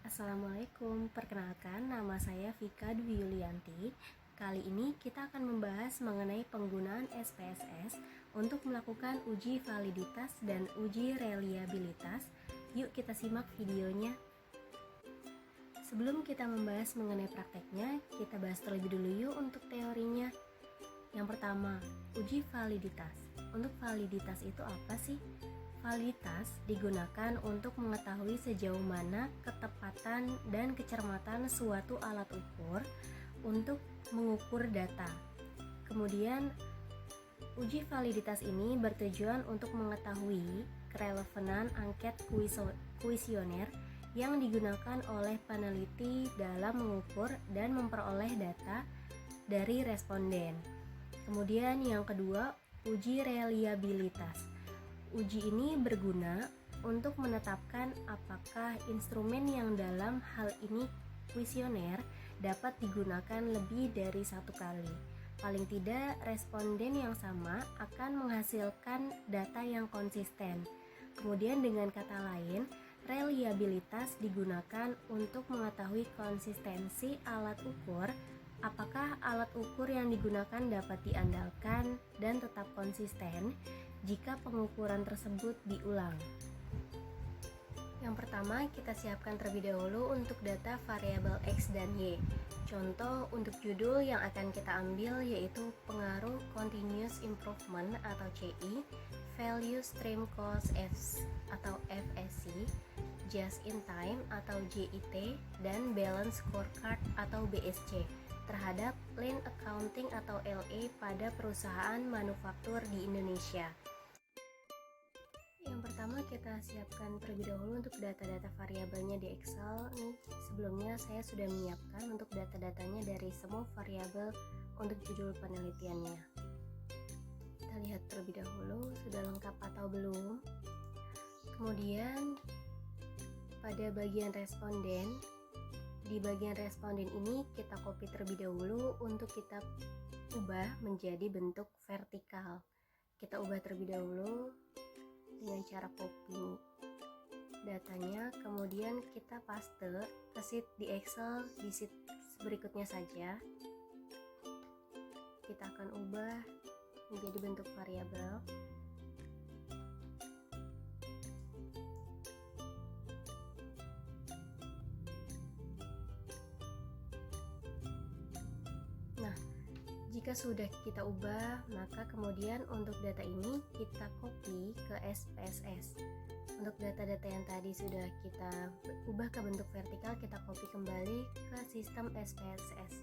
Assalamualaikum, perkenalkan nama saya Vika Dwi Yulianti. Kali ini kita akan membahas mengenai penggunaan SPSS untuk melakukan uji validitas dan uji reliabilitas. Yuk kita simak videonya. Sebelum kita membahas mengenai prakteknya, kita bahas terlebih dulu yuk untuk teorinya. Yang pertama, uji validitas. Untuk validitas itu apa sih? Validitas digunakan untuk mengetahui sejauh mana ketepatan dan kecermatan suatu alat ukur untuk mengukur data. Kemudian, uji validitas ini bertujuan untuk mengetahui kerelevanan angket kuesioner yang digunakan oleh peneliti dalam mengukur dan memperoleh data dari responden. Kemudian yang kedua, uji reliabilitas. Uji ini berguna untuk menetapkan apakah instrumen yang dalam hal ini kuesioner dapat digunakan lebih dari satu kali. Paling tidak, responden yang sama akan menghasilkan data yang konsisten. Kemudian dengan kata lain, reliabilitas digunakan untuk mengetahui konsistensi alat ukur, apakah alat ukur yang digunakan dapat diandalkan dan tetap konsisten jika pengukuran tersebut diulang. Yang pertama, kita siapkan terlebih dahulu untuk data variabel X dan Y. Contoh untuk judul yang akan kita ambil yaitu pengaruh continuous improvement atau CI, value stream cost F atau FSC, just in time atau JIT, dan balance scorecard atau BSC terhadap lean accounting atau LA pada perusahaan manufaktur di Indonesia. Yang pertama, kita siapkan terlebih dahulu untuk data-data variabelnya di Excel nih. Sebelumnya saya sudah menyiapkan untuk data-datanya dari semua variabel untuk judul penelitiannya. Kita lihat terlebih dahulu sudah lengkap atau belum. Kemudian pada bagian responden, di bagian responden ini kita copy terlebih dahulu untuk kita ubah menjadi bentuk vertikal. Kita ubah terlebih dahulu dengan cara copy datanya, kemudian kita paste ke sheet di Excel di sheet berikutnya saja. Kita akan ubah menjadi bentuk variabel. Nah, jika sudah kita ubah, maka kemudian untuk data ini kita copy ke SPSS. Untuk data-data yang tadi sudah kita ubah ke bentuk vertikal, kita copy kembali ke sistem SPSS.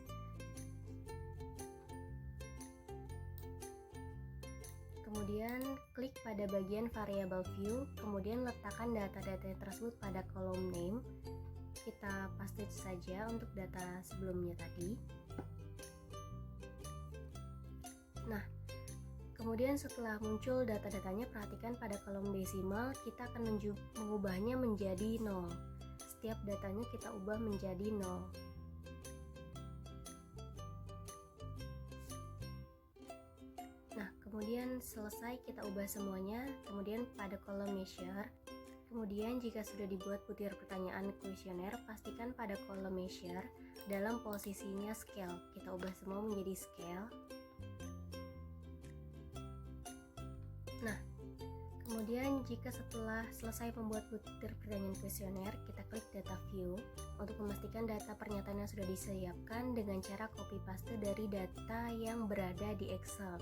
Kemudian klik pada bagian variable view, kemudian letakkan data-data tersebut pada kolom name. Kita paste saja untuk data sebelumnya tadi. Nah, kemudian setelah muncul data-datanya, perhatikan pada kolom desimal kita akan mengubahnya menjadi 0. Setiap datanya kita ubah menjadi 0. Nah, kemudian selesai kita ubah semuanya, kemudian pada kolom measure. Kemudian jika sudah dibuat butir pertanyaan kuesioner, pastikan pada kolom measure dalam posisinya scale. Kita ubah semua menjadi scale. Nah, kemudian jika setelah selesai membuat butir pertanyaan kuesioner, kita klik data view untuk memastikan data pernyataan yang sudah disiapkan dengan cara copy paste dari data yang berada di Excel.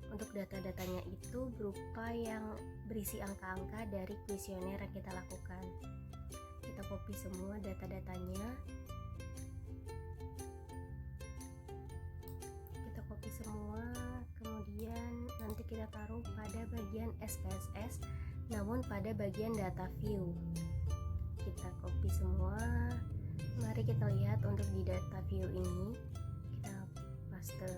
Untuk data-datanya itu berupa yang berisi angka-angka dari kuesioner yang kita lakukan. Kita copy semua data-datanya. Kita copy semua, kemudian nanti kita taruh pada bagian SPSS, namun pada bagian data view. Kita copy semua. Mari kita lihat untuk di data view ini. Kita paste.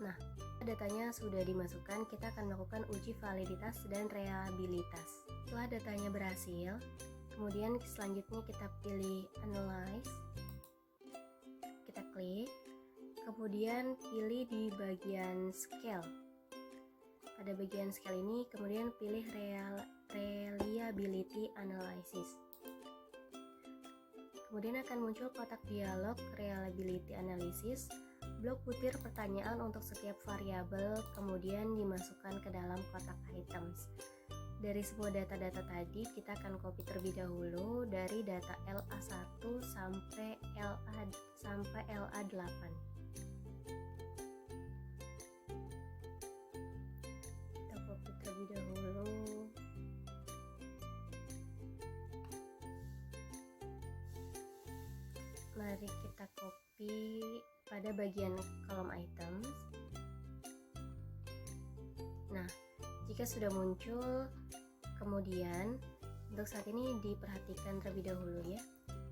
Nah, datanya sudah dimasukkan, kita akan melakukan uji validitas dan reliabilitas. Setelah datanya berhasil, kemudian selanjutnya kita pilih analyze. Kita klik. Kemudian pilih di bagian scale. Pada bagian scale ini, kemudian pilih reliability analysis. Kemudian akan muncul kotak dialog reliability analysis. Blok butir pertanyaan untuk setiap variabel, kemudian dimasukkan ke dalam kotak items. Dari semua data-data tadi, kita akan copy terlebih dahulu dari data LA1 sampai LA8. Kita copy terlebih dahulu. Mari kita copy pada bagian kolom items. Nah, jika sudah muncul, kemudian untuk saat ini diperhatikan terlebih dahulu ya.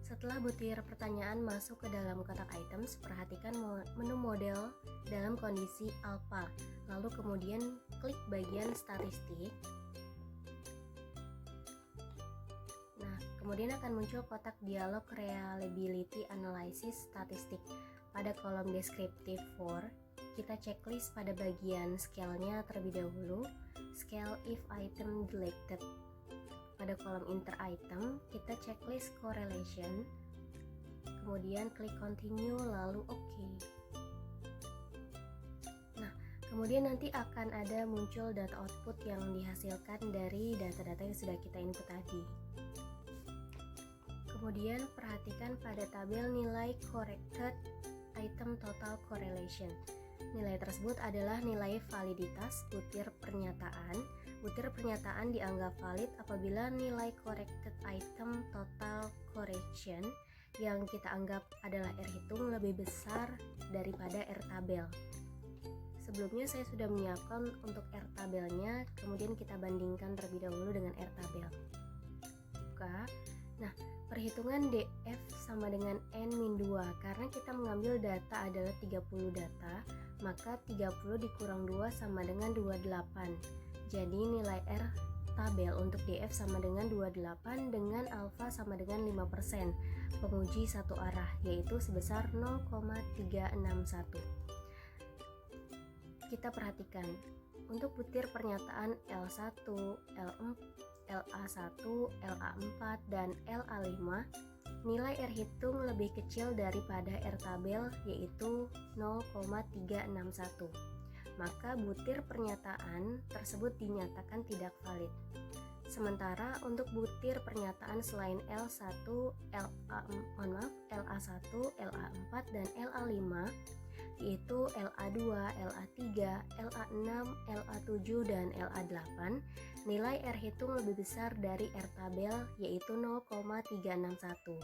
Setelah butir pertanyaan masuk ke dalam kotak items, perhatikan menu model dalam kondisi alpha. Lalu kemudian klik bagian statistik. Nah, kemudian akan muncul kotak dialog reliability analysis statistik. Pada kolom descriptive for, kita checklist pada bagian scale-nya terlebih dahulu. Scale if item deleted. Pada kolom inter item, kita checklist correlation. Kemudian klik continue lalu OK. Nah, kemudian nanti akan ada muncul data output yang dihasilkan dari data-data yang sudah kita input tadi. Kemudian perhatikan pada tabel nilai corrected item total correlation. Nilai tersebut adalah nilai validitas butir pernyataan. Butir pernyataan dianggap valid apabila nilai corrected item total correction yang kita anggap adalah R hitung lebih besar daripada R tabel. Sebelumnya saya sudah menyiapkan untuk R tabelnya, kemudian kita bandingkan terlebih dahulu dengan R tabel. Buka. Nah, perhitungan DF sama dengan N-2 karena kita mengambil data adalah 30 data, maka 30 dikurang 2 sama dengan 28. Jadi nilai R tabel untuk DF sama dengan 28 dengan alfa sama dengan 5%, penguji satu arah, yaitu sebesar 0,361. Kita perhatikan, untuk butir pernyataan L1, LA1, LA4, dan LA5, nilai R hitung lebih kecil daripada R tabel, yaitu 0,361. Maka butir pernyataan tersebut dinyatakan tidak valid. Sementara untuk butir pernyataan selain L1, LA1, LA4, dan LA5, yaitu LA2, LA3, LA6, LA7, dan LA8, nilai R hitung lebih besar dari R tabel, yaitu 0,361.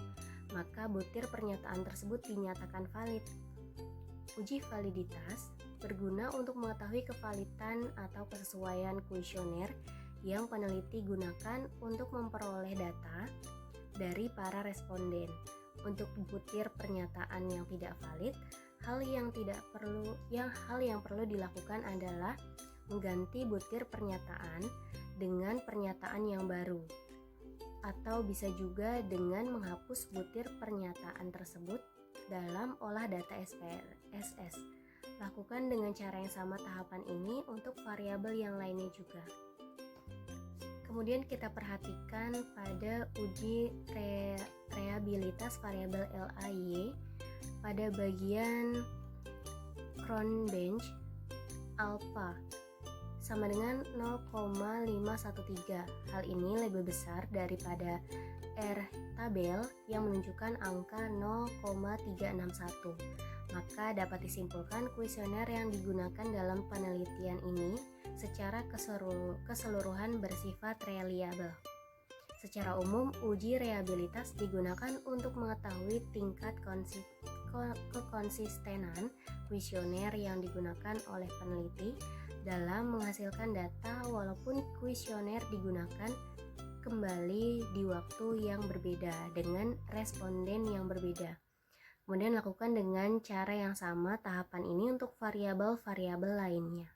Maka butir pernyataan tersebut dinyatakan valid. Uji validitas berguna untuk mengetahui kevalidan atau kesesuaian kuesioner yang peneliti gunakan untuk memperoleh data dari para responden. Untuk butir pernyataan yang tidak valid, hal yang perlu dilakukan adalah mengganti butir pernyataan dengan pernyataan yang baru, atau bisa juga dengan menghapus butir pernyataan tersebut dalam olah data SPSS. Lakukan dengan cara yang sama tahapan ini untuk variabel yang lainnya juga. Kemudian kita perhatikan pada uji reliabilitas variabel LAY pada bagian Cronbench alpha sama dengan 0,513. Hal ini lebih besar daripada R tabel yang menunjukkan angka 0,361. Maka dapat disimpulkan kuesioner yang digunakan dalam penelitian ini secara keseluruhan bersifat reliable. Secara umum, uji reliabilitas digunakan untuk mengetahui tingkat kekonsistenan kuesioner yang digunakan oleh peneliti dalam menghasilkan data walaupun kuesioner digunakan kembali di waktu yang berbeda dengan responden yang berbeda. Kemudian lakukan dengan cara yang sama tahapan ini untuk variabel-variabel lainnya.